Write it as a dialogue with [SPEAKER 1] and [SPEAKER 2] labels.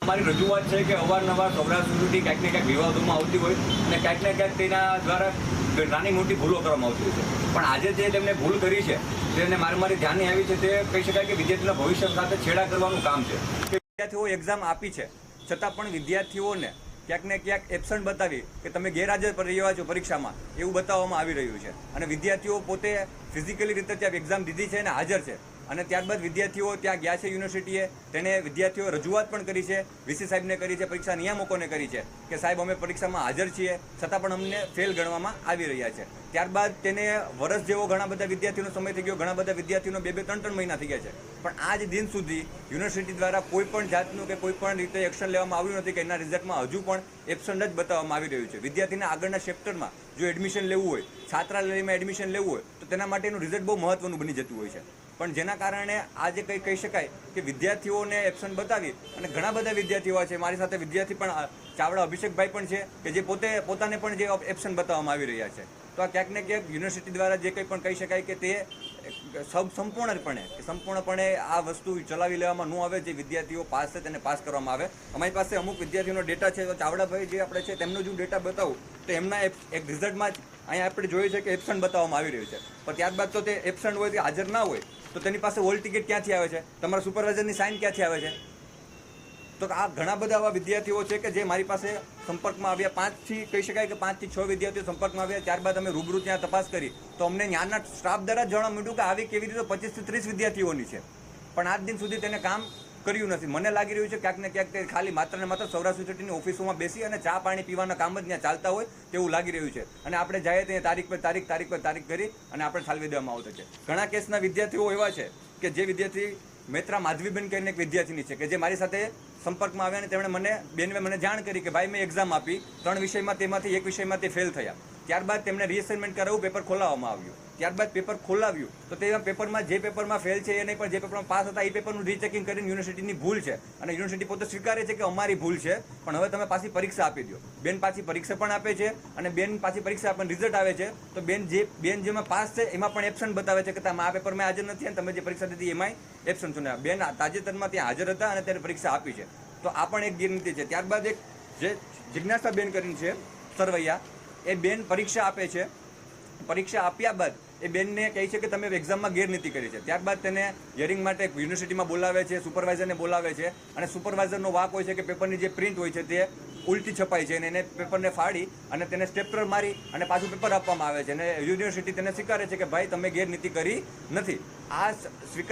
[SPEAKER 1] અમારી રજૂઆત છે કે અવારનવાર સૌરાષ્ટ્ર યુનિવર્સિટી ક્યાંક ને ક્યાંક વિવાદોમાં આવતી હોય અને ક્યાંક ને ક્યાંક તેના દ્વારા નાની મોટી ભૂલો કરવામાં આવતી હોય છે. પણ આજે જે તેમને ભૂલ કરી છે તેને મારી ધ્યાને આવી છે તે કહી શકાય કે વિદ્યાર્થીઓના ભવિષ્ય સાથે છેડા કરવાનું કામ છે. કે વિદ્યાર્થીઓ એક્ઝામ આપી છે છતાં પણ વિદ્યાર્થીઓને ક્યાંક ને ક્યાંક એબસન્ટ બતાવી કે તમે ગેરહાજર રહ્યા છો પરીક્ષામાં એવું બતાવવામાં આવી રહ્યું છે. અને વિદ્યાર્થીઓ પોતે ફિઝિકલી રીતે ત્યાં એક્ઝામ દીધી છે અને હાજર છે. અને ત્યારબાદ વિદ્યાર્થીઓ ત્યાં ગયા છે યુનિવર્સિટીએ, તેને વિદ્યાર્થીઓ રજૂઆત પણ કરી છે, વીસી સાહેબને કરી છે, પરીક્ષા નિયામકોને કરી છે કે સાહેબ અમે પરીક્ષામાં હાજર છીએ છતાં પણ અમને ફેલ ગણવામાં આવી રહ્યા છે. ત્યારબાદ તેને વર્ષ જેવો ઘણા બધા વિદ્યાર્થીઓનો સમય થઈ ગયો, ઘણા બધા વિદ્યાર્થીઓનો 2-3 મહિના થઈ ગયા છે. પણ આજ દિન સુધી યુનિવર્સિટી દ્વારા કોઈ પણ જાતનું કે કોઈ પણ રીતે એક્શન લેવામાં આવ્યું નથી કે એના રિઝલ્ટમાં હજુ પણ એબસન્ટ જ બતાવવામાં આવી રહ્યું છે. વિદ્યાર્થીને આગળના સેક્ટરમાં જો એડમિશન લેવું હોય, છાત્રાલયમાં એડમિશન લેવું હોય તો તેના માટેનું રિઝલ્ટ બહુ મહત્વનું બની જતું હોય છે. પણ જેના કારણે આજે કંઈ કહી શકાય કે વિદ્યાર્થીઓને એબસન્ટ બતાવી અને ઘણા બધા વિદ્યાર્થીઓ છે, મારી સાથે વિદ્યાર્થી પણ ચાવડા અભિષેકભાઈ પણ છે કે જે પોતાને પણ જે એબસન્ટ બતાવવામાં આવી રહ્યા છે. તો આ ક્યાંક ને ક્યાંક યુનિવર્સિટી દ્વારા જે કંઈ પણ કહી શકાય કે તે સંપૂર્ણપણે આ વસ્તુ ચલાવી લેવામાં ન આવે. જે વિદ્યાર્થીઓ પાસ છે તેને પાસ કરવામાં આવે. અમારી પાસે અમુક વિદ્યાર્થીઓનો ડેટા છે. તો ચાવડાભાઈ જે આપણે છે તેમનો જો ડેટા બતાવું તો એમના એક રિઝલ્ટમાં જ અહીંયા આપણે જોઈએ છે કે એબસન્ટ બતાવવામાં આવી રહ્યું છે. પણ ત્યારબાદ તો તે એબસન્ટ હોય તે હાજર ના હોય તો તેની પાસે હોલ ટિકિટ ક્યાંથી આવે છે, તમારા સુપરવાઇઝરની સાઇન ક્યાંથી આવે છે? તો આ ઘણા બધા આવા વિદ્યાર્થીઓ છે કે જે મારી પાસે સંપર્કમાં આવ્યા. 5થી કહી શકાય કે 5 થી 6 વિદ્યાર્થીઓ સંપર્કમાં આવ્યા. ત્યારબાદ અમે રૂબરૂ ત્યાં તપાસ કરી તો અમને ત્યાંના સ્ટાફ દ્વારા જાણવા મળ્યું કે આવી કેવી રીતે 25 થી 30 વિદ્યાર્થીઓની છે, પણ આજ દિન સુધી તેને કામ કર્યું નથી. મને લાગી રહ્યું છે ક્યાંક ને ક્યાંક તે ખાલી માત્ર ને માત્ર સૌરાષ્ટ્ર યુનિવર્સિટીની ઓફિસોમાં બેસી અને ચા પાણી પીવાના કામ જ ત્યાં ચાલતા હોય તેવું લાગી રહ્યું છે. અને આપણે જઈએ ત્યાં તારીખ પર તારીખ કરી અને આપણે ઠાલવી દેવામાં આવતો છે. ઘણા કેસના વિદ્યાર્થીઓ એવા છે કે જે વિદ્યાર્થી મૈત્રા માધવીબેન કરીને એક વિદ્યાર્થીની છે કે જે મારી સાથે સંપર્કમાં આવ્યા અને તેમણે મને જાણ કરી કે ભાઈ મેં એક્ઝામ આપી 3 વિષયમાં, તેમાંથી 1 વિષયમાં તે ફેલ થયા. ત્યારબાદ તેમને રીઅસાઇનમેન્ટ કરાવવું, પેપર ખોલાવવામાં આવ્યું. ત્યારબાદ પેપર ખોલાવ્યું તો તે પેપરમાં જે પેપરમાં ફેલ છે એ નહીં, પણ જે પેપરમાં પાસ હતા એ પેપરનું રીચેકિંગ કરીને યુનિવર્સિટીની ભૂલ છે અને યુનિવર્સિટી પોતે સ્વીકારે છે કે અમારી ભૂલ છે, પણ હવે તમે પાછી પરીક્ષા આપી દો. બેન પાછી પરીક્ષા પણ આપે છે અને બેન પાછી પરીક્ષા આપણને રિઝલ્ટ આવે છે તો બેન જેમાં પાસ છે એમાં પણ એબસન્ટ બતાવે છે કે તમે આ પેપરમાં હાજર નથી અને તમે જે પરીક્ષા દીધી એમાંય એબસન્ટ છો. ને બેન તાજેતરમાં ત્યાં હાજર હતા અને ત્યારે પરીક્ષા આપી છે. તો આ પણ એક ગેરનીતિ છે. ત્યારબાદ એક જે જિજ્ઞાસા બેન કરીને છે સરવૈયા, એ બેન પરીક્ષા આપે છે. પરીક્ષા આપ્યા બાદ એ બેનને કહે છે કે તમે એક્ઝામમાં ગેરનીતિ કરી છે. ત્યારબાદ તેને હિયરિંગ માટે યુનિવર્સિટીમાં બોલાવે છે, સુપરવાઇઝરને બોલાવે છે અને સુપરવાઇઝરનો વાક હોય છે કે પેપરની જે પ્રિન્ટ હોય છે તે ઉલટી છપાય છે અને એને પેપરને ફાડી અને તેને સ્ટેપલર મારી અને પાછું પેપર આપવામાં આવે છે અને યુનિવર્સિટી તેને સ્વીકારે છે કે ભાઈ તમે ગેરનીતિ કરી નથી. આ સ્વીકાર